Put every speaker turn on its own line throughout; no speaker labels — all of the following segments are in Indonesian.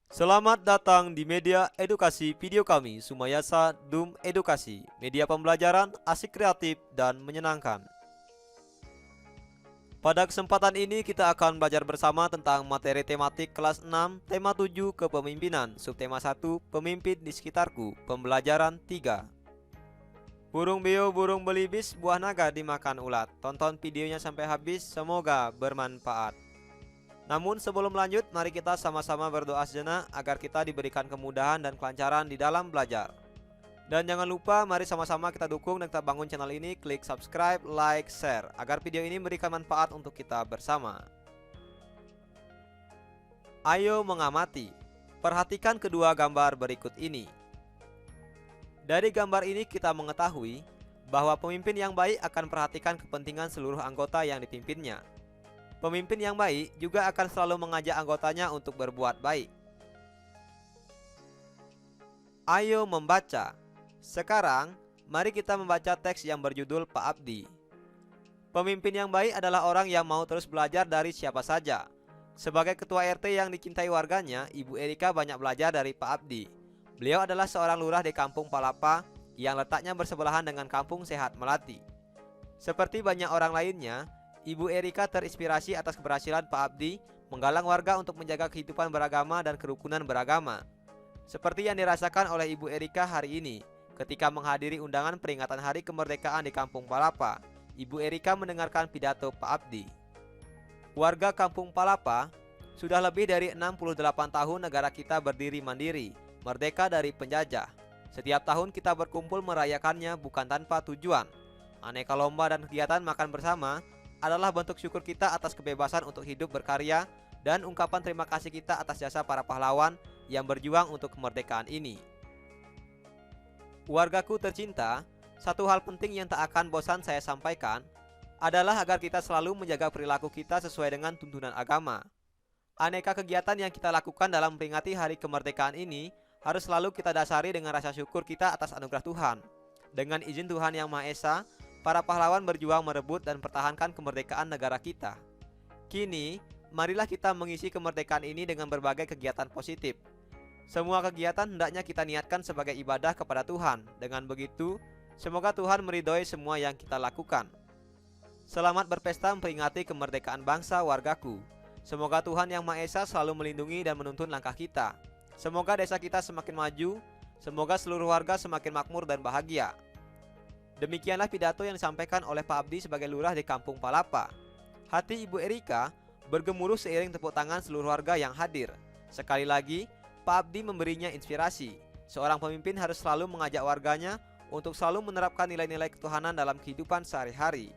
Selamat datang di media edukasi video kami, Sumayasa Dum Edukasi, media pembelajaran asik, kreatif, dan menyenangkan. Pada kesempatan ini kita akan belajar bersama tentang materi tematik kelas 6, tema 7 kepemimpinan, subtema 1, pemimpin di sekitarku, pembelajaran 3. Burung beo burung belibis, buah naga dimakan ulat. Tonton videonya sampai habis, semoga bermanfaat. Namun sebelum lanjut, mari kita sama-sama berdoa sejenak agar kita diberikan kemudahan dan kelancaran di dalam belajar. Dan jangan lupa, mari sama-sama kita dukung dan kita bangun channel ini, klik subscribe, like, share, agar video ini memberikan manfaat untuk kita bersama. Ayo mengamati. Perhatikan kedua gambar berikut ini. Dari gambar ini kita mengetahui bahwa pemimpin yang baik akan perhatikan kepentingan seluruh anggota yang dipimpinnya. Pemimpin yang baik juga akan selalu mengajak anggotanya untuk berbuat baik. Ayo membaca. Sekarang, mari kita membaca teks yang berjudul Pak Abdi. Pemimpin yang baik adalah orang yang mau terus belajar dari siapa saja. Sebagai ketua RT yang dicintai warganya, Ibu Erika banyak belajar dari Pak Abdi. Beliau adalah seorang lurah di Kampung Palapa yang letaknya bersebelahan dengan Kampung Sehat Melati. Seperti banyak orang lainnya, Ibu Erika terinspirasi atas keberhasilan Pak Abdi menggalang warga untuk menjaga kehidupan beragama dan kerukunan beragama. Seperti yang dirasakan oleh Ibu Erika hari ini ketika menghadiri undangan peringatan Hari Kemerdekaan di Kampung Palapa. Ibu Erika mendengarkan pidato Pak Abdi. Warga Kampung Palapa, sudah lebih dari 68 tahun negara kita berdiri mandiri, merdeka dari penjajah. Setiap tahun kita berkumpul merayakannya bukan tanpa tujuan. Aneka lomba dan kegiatan makan bersama adalah bentuk syukur kita atas kebebasan untuk hidup berkarya dan ungkapan terima kasih kita atas jasa para pahlawan yang berjuang untuk kemerdekaan ini. Wargaku tercinta, satu hal penting yang tak akan bosan saya sampaikan adalah agar kita selalu menjaga perilaku kita sesuai dengan tuntunan agama. Aneka kegiatan yang kita lakukan dalam memperingati Hari Kemerdekaan ini harus selalu kita dasari dengan rasa syukur kita atas anugerah Tuhan. Dengan izin Tuhan Yang Maha Esa, para pahlawan berjuang merebut dan pertahankan kemerdekaan negara kita. Kini, marilah kita mengisi kemerdekaan ini dengan berbagai kegiatan positif. Semua kegiatan hendaknya kita niatkan sebagai ibadah kepada Tuhan. Dengan begitu, semoga Tuhan meridhoi semua yang kita lakukan. Selamat berpesta memperingati kemerdekaan bangsa wargaku. Semoga Tuhan Yang Maha Esa selalu melindungi dan menuntun langkah kita. Semoga desa kita semakin maju. Semoga seluruh warga semakin makmur dan bahagia. Demikianlah pidato yang disampaikan oleh Pak Abdi sebagai lurah di Kampung Palapa. Hati Ibu Erika bergemuruh seiring tepuk tangan seluruh warga yang hadir. Sekali lagi, Pak Abdi memberinya inspirasi. Seorang pemimpin harus selalu mengajak warganya untuk selalu menerapkan nilai-nilai ketuhanan dalam kehidupan sehari-hari.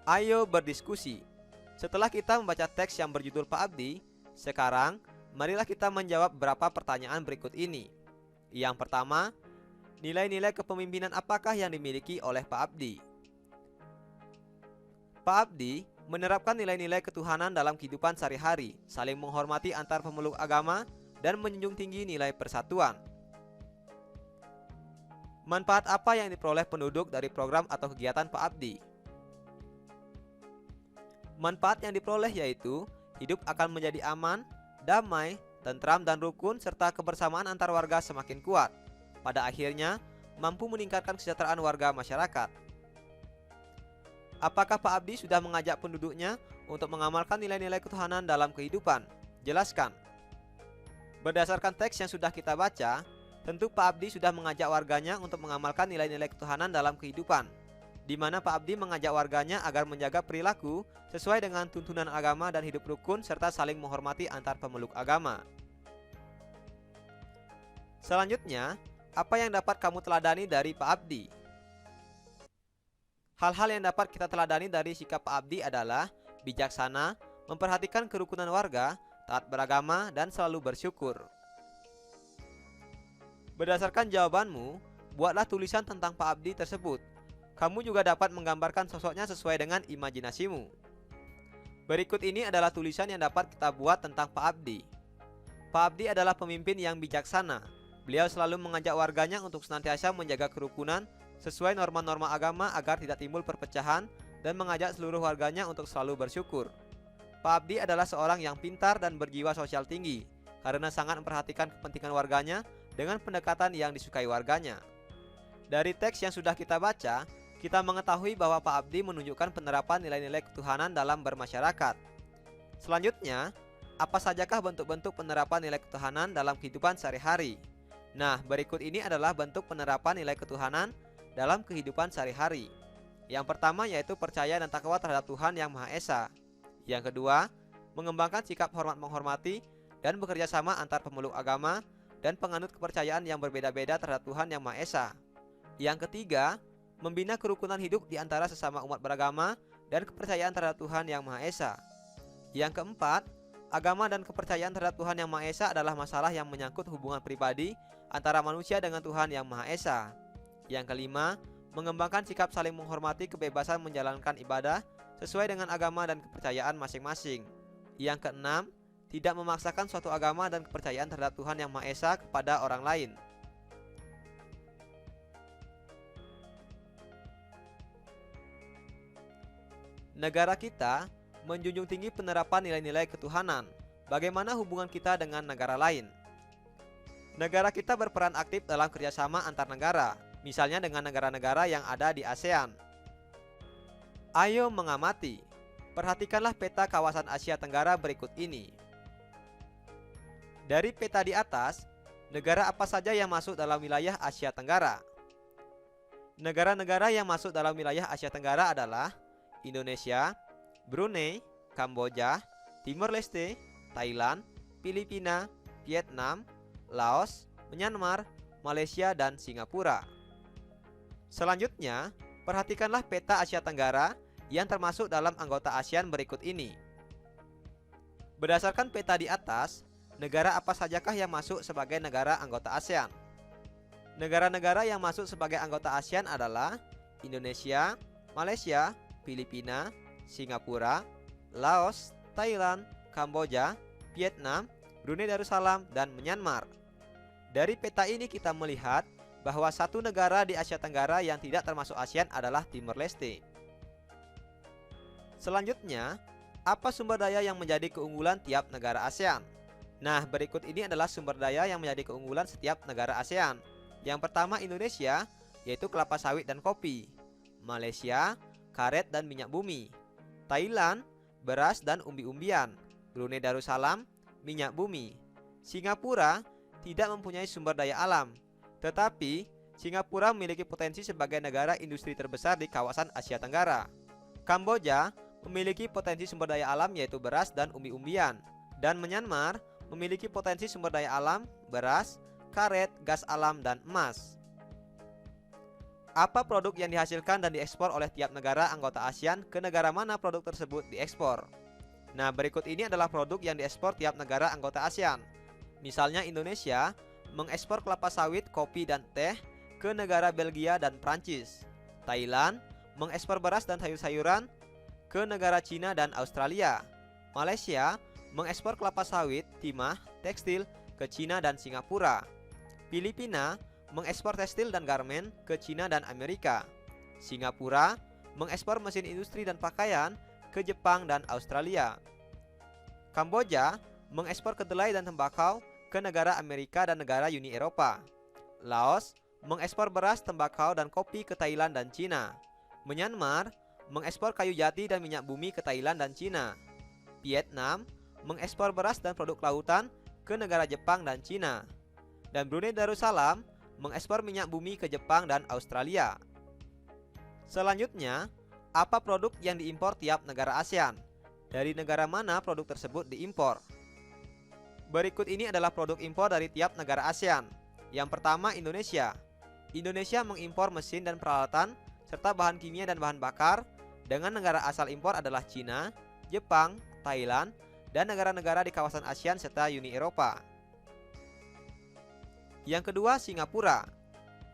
Ayo berdiskusi. Setelah kita membaca teks yang berjudul Pak Abdi, sekarang marilah kita menjawab beberapa pertanyaan berikut ini. Yang pertama, nilai-nilai kepemimpinan apakah yang dimiliki oleh Pak Abdi? Pak Abdi menerapkan nilai-nilai ketuhanan dalam kehidupan sehari-hari, saling menghormati antar pemeluk agama, dan menjunjung tinggi nilai persatuan. Manfaat apa yang diperoleh penduduk dari program atau kegiatan Pak Abdi? Manfaat yang diperoleh yaitu hidup akan menjadi aman, damai, tentram dan rukun, serta kebersamaan antar warga semakin kuat. Pada akhirnya, mampu meningkatkan kesejahteraan warga masyarakat. Apakah Pak Abdi sudah mengajak penduduknya untuk mengamalkan nilai-nilai ketuhanan dalam kehidupan? Jelaskan. Berdasarkan teks yang sudah kita baca, tentu Pak Abdi sudah mengajak warganya untuk mengamalkan nilai-nilai ketuhanan dalam kehidupan, di mana Pak Abdi mengajak warganya agar menjaga perilaku sesuai dengan tuntunan agama dan hidup rukun serta saling menghormati antar pemeluk agama. Selanjutnya, apa yang dapat kamu teladani dari Pak Abdi? Hal-hal yang dapat kita teladani dari sikap Pak Abdi adalah bijaksana, memperhatikan kerukunan warga, taat beragama, dan selalu bersyukur. Berdasarkan jawabanmu, buatlah tulisan tentang Pak Abdi tersebut. Kamu juga dapat menggambarkan sosoknya sesuai dengan imajinasimu. Berikut ini adalah tulisan yang dapat kita buat tentang Pak Abdi. Pak Abdi adalah pemimpin yang bijaksana. Beliau selalu mengajak warganya untuk senantiasa menjaga kerukunan sesuai norma-norma agama agar tidak timbul perpecahan dan mengajak seluruh warganya untuk selalu bersyukur. Pak Abdi adalah seorang yang pintar dan berjiwa sosial tinggi karena sangat memperhatikan kepentingan warganya dengan pendekatan yang disukai warganya. Dari teks yang sudah kita baca, kita mengetahui bahwa Pak Abdi menunjukkan penerapan nilai-nilai ketuhanan dalam bermasyarakat. Selanjutnya, apa sajakah bentuk-bentuk penerapan nilai ketuhanan dalam kehidupan sehari-hari? Nah, berikut ini adalah bentuk penerapan nilai ketuhanan dalam kehidupan sehari-hari. Yang pertama yaitu percaya dan takwa terhadap Tuhan Yang Maha Esa. Yang kedua, mengembangkan sikap hormat menghormati dan bekerja sama antar pemeluk agama dan penganut kepercayaan yang berbeda-beda terhadap Tuhan Yang Maha Esa. Yang ketiga, membina kerukunan hidup di antara sesama umat beragama dan kepercayaan terhadap Tuhan Yang Maha Esa. Yang keempat, agama dan kepercayaan terhadap Tuhan Yang Maha Esa adalah masalah yang menyangkut hubungan pribadi antara manusia dengan Tuhan Yang Maha Esa. Yang kelima, mengembangkan sikap saling menghormati kebebasan menjalankan ibadah sesuai dengan agama dan kepercayaan masing-masing. Yang keenam, tidak memaksakan suatu agama dan kepercayaan terhadap Tuhan Yang Maha Esa kepada orang lain. Negara kita menjunjung tinggi penerapan nilai-nilai ketuhanan. Bagaimana hubungan kita dengan negara lain? Negara kita berperan aktif dalam kerjasama antar negara, misalnya dengan negara-negara yang ada di ASEAN. Ayo mengamati. Perhatikanlah peta kawasan Asia Tenggara berikut ini. Dari peta di atas, negara apa saja yang masuk dalam wilayah Asia Tenggara? Negara-negara yang masuk dalam wilayah Asia Tenggara adalah Indonesia, Brunei, Kamboja, Timor Leste, Thailand, Filipina, Vietnam, Laos, Myanmar, Malaysia, dan Singapura. Selanjutnya, perhatikanlah peta Asia Tenggara yang termasuk dalam anggota ASEAN berikut ini. Berdasarkan peta di atas, negara apa sajakah yang masuk sebagai negara anggota ASEAN? Negara-negara yang masuk sebagai anggota ASEAN adalah Indonesia, Malaysia, Filipina, Singapura, Laos, Thailand, Kamboja, Vietnam, Brunei Darussalam, dan Myanmar. Dari peta ini kita melihat bahwa satu negara di Asia Tenggara yang tidak termasuk ASEAN adalah Timor Leste. Selanjutnya, apa sumber daya yang menjadi keunggulan tiap negara ASEAN? Nah, berikut ini adalah sumber daya yang menjadi keunggulan setiap negara ASEAN. Yang pertama Indonesia, yaitu kelapa sawit dan kopi. Malaysia, karet dan minyak bumi. Thailand, beras dan umbi-umbian. Brunei Darussalam, minyak bumi. Singapura tidak mempunyai sumber daya alam, tetapi Singapura memiliki potensi sebagai negara industri terbesar di kawasan Asia Tenggara. Kamboja memiliki potensi sumber daya alam yaitu beras dan umbi-umbian. Dan Myanmar memiliki potensi sumber daya alam, beras, karet, gas alam, dan emas. Apa produk yang dihasilkan dan diekspor oleh tiap negara anggota ASEAN, ke negara mana produk tersebut diekspor? Nah, berikut ini adalah produk yang diekspor tiap negara anggota ASEAN. Misalnya Indonesia mengekspor kelapa sawit, kopi, dan teh ke negara Belgia dan Prancis. Thailand mengekspor beras dan sayur-sayuran ke negara Cina dan Australia. Malaysia mengekspor kelapa sawit, timah, tekstil ke Cina dan Singapura. Filipina mengekspor tekstil dan garmen ke Cina dan Amerika. Singapura mengekspor mesin industri dan pakaian ke Jepang dan Australia. Kamboja mengekspor kedelai dan tembakau ke negara Amerika dan negara Uni Eropa. Laos mengekspor beras, tembakau, dan kopi ke Thailand dan Cina. Myanmar mengekspor kayu jati dan minyak bumi ke Thailand dan Cina. Vietnam mengekspor beras dan produk lautan ke negara Jepang dan Cina. Dan Brunei Darussalam mengekspor minyak bumi ke Jepang dan Australia. Selanjutnya, apa produk yang diimpor tiap negara ASEAN? Dari negara mana produk tersebut diimpor? Berikut ini adalah produk impor dari tiap negara ASEAN. Yang pertama Indonesia. Indonesia mengimpor mesin dan peralatan serta bahan kimia dan bahan bakar, dengan negara asal impor adalah Cina, Jepang, Thailand, dan negara-negara di kawasan ASEAN serta Uni Eropa. Yang kedua Singapura.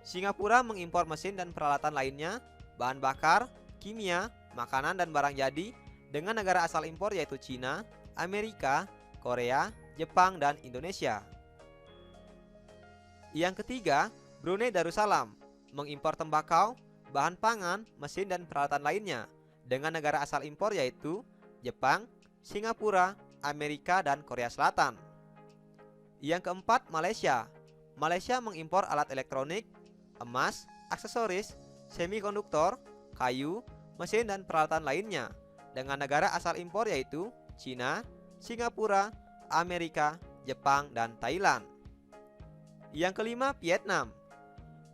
Singapura mengimpor mesin dan peralatan lainnya, bahan bakar, kimia, makanan, dan barang jadi, dengan negara asal impor yaitu Cina, Amerika, Korea, Jepang, dan Indonesia. Yang ketiga Brunei Darussalam mengimpor tembakau, bahan pangan, mesin, dan peralatan lainnya, dengan negara asal impor yaitu Jepang, Singapura, Amerika, dan Korea Selatan. Yang keempat, Malaysia. Malaysia mengimpor alat elektronik, emas, aksesoris, semikonduktor, kayu, mesin, dan peralatan lainnya, dengan negara asal impor yaitu Cina, Singapura, Amerika, Jepang, dan Thailand. Yang kelima, Vietnam.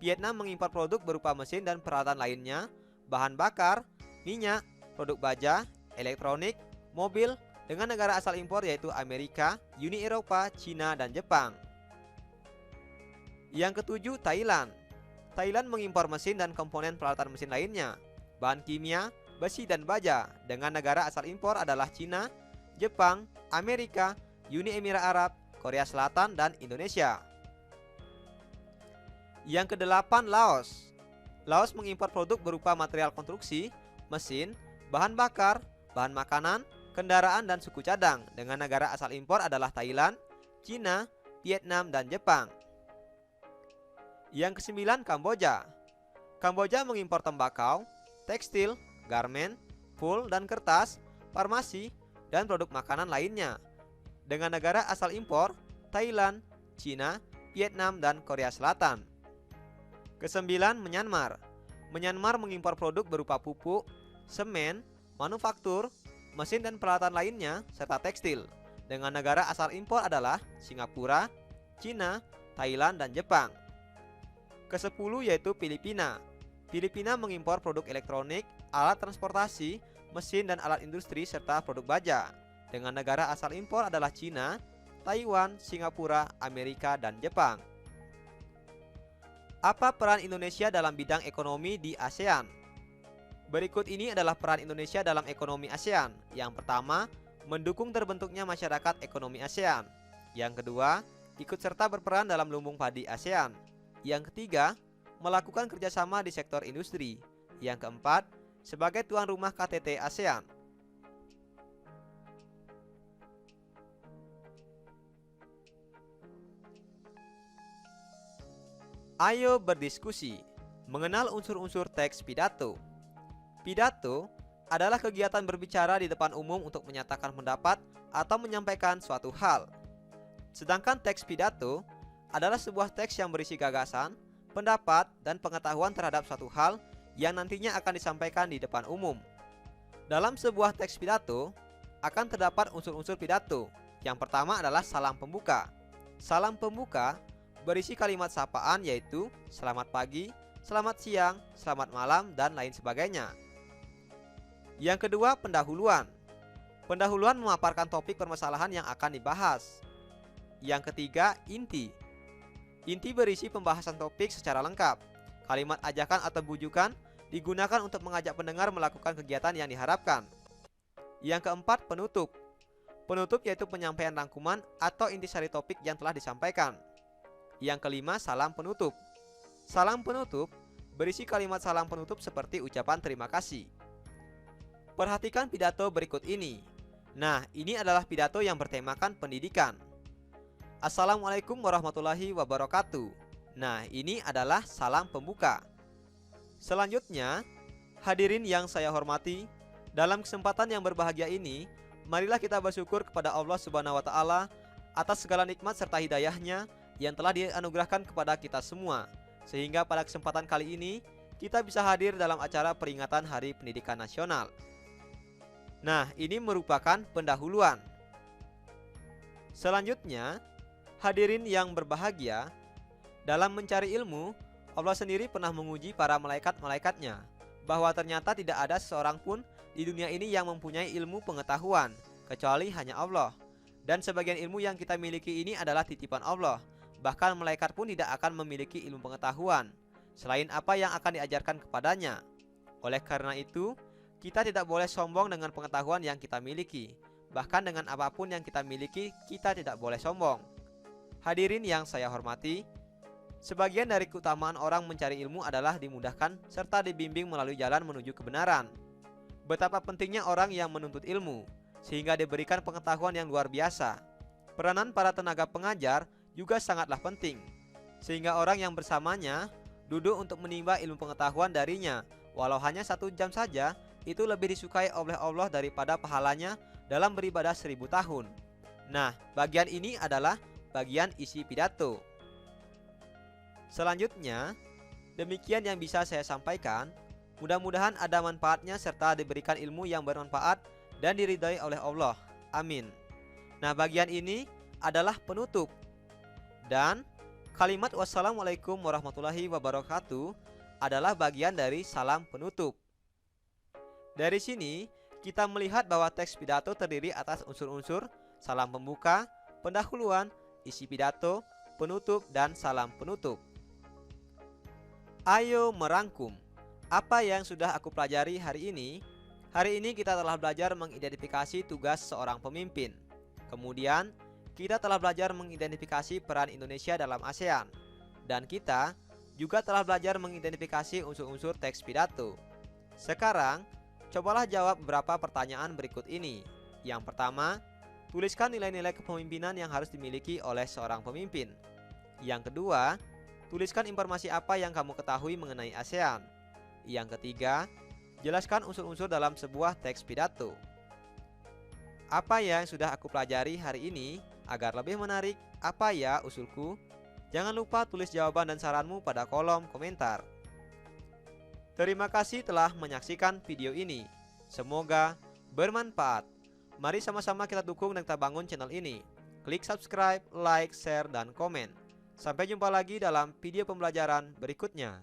Vietnam mengimpor produk berupa mesin dan peralatan lainnya, bahan bakar, minyak, produk baja, elektronik, mobil, dengan negara asal impor yaitu Amerika, Uni Eropa, Cina, dan Jepang. Yang ketujuh, Thailand. Thailand mengimpor mesin dan komponen peralatan mesin lainnya, bahan kimia, besi, dan baja, dengan negara asal impor adalah Cina, Jepang, Amerika, Uni Emirat Arab, Korea Selatan, dan Indonesia. Yang kedelapan, Laos. Laos mengimpor produk berupa material konstruksi, mesin, bahan bakar, bahan makanan, kendaraan, dan suku cadang, dengan negara asal impor adalah Thailand, Cina, Vietnam, dan Jepang. Yang kesembilan, Kamboja. Kamboja mengimpor tembakau, tekstil, garmen, wool dan kertas, farmasi, dan produk makanan lainnya, dengan negara asal impor Thailand, Cina, Vietnam, dan Korea Selatan. Kesembilan, Myanmar. Myanmar mengimpor produk berupa pupuk, semen, manufaktur, mesin dan peralatan lainnya, serta tekstil, dengan negara asal impor adalah Singapura, Cina, Thailand, dan Jepang. Kesepuluh yaitu Filipina. Filipina mengimpor produk elektronik, alat transportasi, mesin dan alat industri, serta produk baja, dengan negara asal impor adalah Cina, Taiwan, Singapura, Amerika, dan Jepang. Apa peran Indonesia dalam bidang ekonomi di ASEAN? Berikut ini adalah peran Indonesia dalam ekonomi ASEAN. Yang pertama, mendukung terbentuknya masyarakat ekonomi ASEAN. Yang kedua, ikut serta berperan dalam lumbung padi ASEAN. Yang ketiga, melakukan kerjasama di sektor industri. Yang keempat, sebagai tuan rumah KTT ASEAN. Ayo berdiskusi mengenal unsur-unsur teks pidato. Pidato adalah kegiatan berbicara di depan umum untuk menyatakan pendapat atau menyampaikan suatu hal. Sedangkan teks pidato adalah sebuah teks yang berisi gagasan, pendapat, dan pengetahuan terhadap suatu hal yang nantinya akan disampaikan di depan umum. Dalam sebuah teks pidato akan terdapat unsur-unsur pidato. Yang pertama adalah salam pembuka. Salam pembuka berisi kalimat sapaan yaitu selamat pagi, selamat siang, selamat malam, dan lain sebagainya. Yang kedua, pendahuluan. Pendahuluan memaparkan topik permasalahan yang akan dibahas. Yang ketiga, inti. Inti berisi pembahasan topik secara lengkap. Kalimat ajakan atau bujukan digunakan untuk mengajak pendengar melakukan kegiatan yang diharapkan. Yang keempat, penutup. Penutup yaitu penyampaian rangkuman atau intisari topik yang telah disampaikan. Yang kelima, salam penutup. Salam penutup berisi kalimat salam penutup seperti ucapan terima kasih. Perhatikan pidato berikut ini. Nah, ini adalah pidato yang bertemakan pendidikan. Assalamualaikum warahmatullahi wabarakatuh. Nah, ini adalah salam pembuka. Selanjutnya, hadirin yang saya hormati, dalam kesempatan yang berbahagia ini, marilah kita bersyukur kepada Allah Subhanahu wa Ta'ala atas segala nikmat serta hidayahnya yang telah dianugerahkan kepada kita semua, sehingga pada kesempatan kali ini kita bisa hadir dalam acara peringatan Hari Pendidikan Nasional. Nah, ini merupakan pendahuluan. Selanjutnya, hadirin yang berbahagia, dalam mencari ilmu, Allah sendiri pernah menguji para malaikat-malaikatnya bahwa ternyata tidak ada seseorang pun di dunia ini yang mempunyai ilmu pengetahuan kecuali hanya Allah. Dan sebagian ilmu yang kita miliki ini adalah titipan Allah. Bahkan malaikat pun tidak akan memiliki ilmu pengetahuan selain apa yang akan diajarkan kepadanya. Oleh karena itu, kita tidak boleh sombong dengan pengetahuan yang kita miliki. Bahkan dengan apapun yang kita miliki, kita tidak boleh sombong. Hadirin yang saya hormati, sebagian dari keutamaan orang mencari ilmu adalah dimudahkan serta dibimbing melalui jalan menuju kebenaran. Betapa pentingnya orang yang menuntut ilmu, sehingga diberikan pengetahuan yang luar biasa. Peranan para tenaga pengajar juga sangatlah penting, sehingga orang yang bersamanya duduk untuk menimba ilmu pengetahuan darinya, walau hanya 1 jam saja, itu lebih disukai oleh Allah daripada pahalanya dalam beribadah 1000 tahun. Nah, bagian ini adalah bagian isi pidato. Selanjutnya, demikian yang bisa saya sampaikan. Mudah-mudahan ada manfaatnya serta diberikan ilmu yang bermanfaat dan diridhai oleh Allah. Amin. Nah, bagian ini adalah penutup. Dan kalimat wassalamualaikum warahmatullahi wabarakatuh adalah bagian dari salam penutup. Dari sini, kita melihat bahwa teks pidato terdiri atas unsur-unsur salam pembuka, pendahuluan, isi pidato, penutup, dan salam penutup. Ayo merangkum. Apa yang sudah aku pelajari hari ini? Hari ini kita telah belajar mengidentifikasi tugas seorang pemimpin. Kemudian, kita telah belajar mengidentifikasi peran Indonesia dalam ASEAN. Dan kita juga telah belajar mengidentifikasi unsur-unsur teks pidato. Sekarang, cobalah jawab beberapa pertanyaan berikut ini. Yang pertama, tuliskan nilai-nilai kepemimpinan yang harus dimiliki oleh seorang pemimpin. Yang kedua, tuliskan informasi apa yang kamu ketahui mengenai ASEAN. Yang ketiga, jelaskan unsur-unsur dalam sebuah teks pidato. Apa yang sudah aku pelajari hari ini? Agar lebih menarik, apa ya usulku? Jangan lupa tulis jawaban dan saranmu pada kolom komentar. Terima kasih telah menyaksikan video ini. Semoga bermanfaat. Mari sama-sama kita dukung dan kita bangun channel ini. Klik subscribe, like, share, dan komen. Sampai jumpa lagi dalam video pembelajaran berikutnya.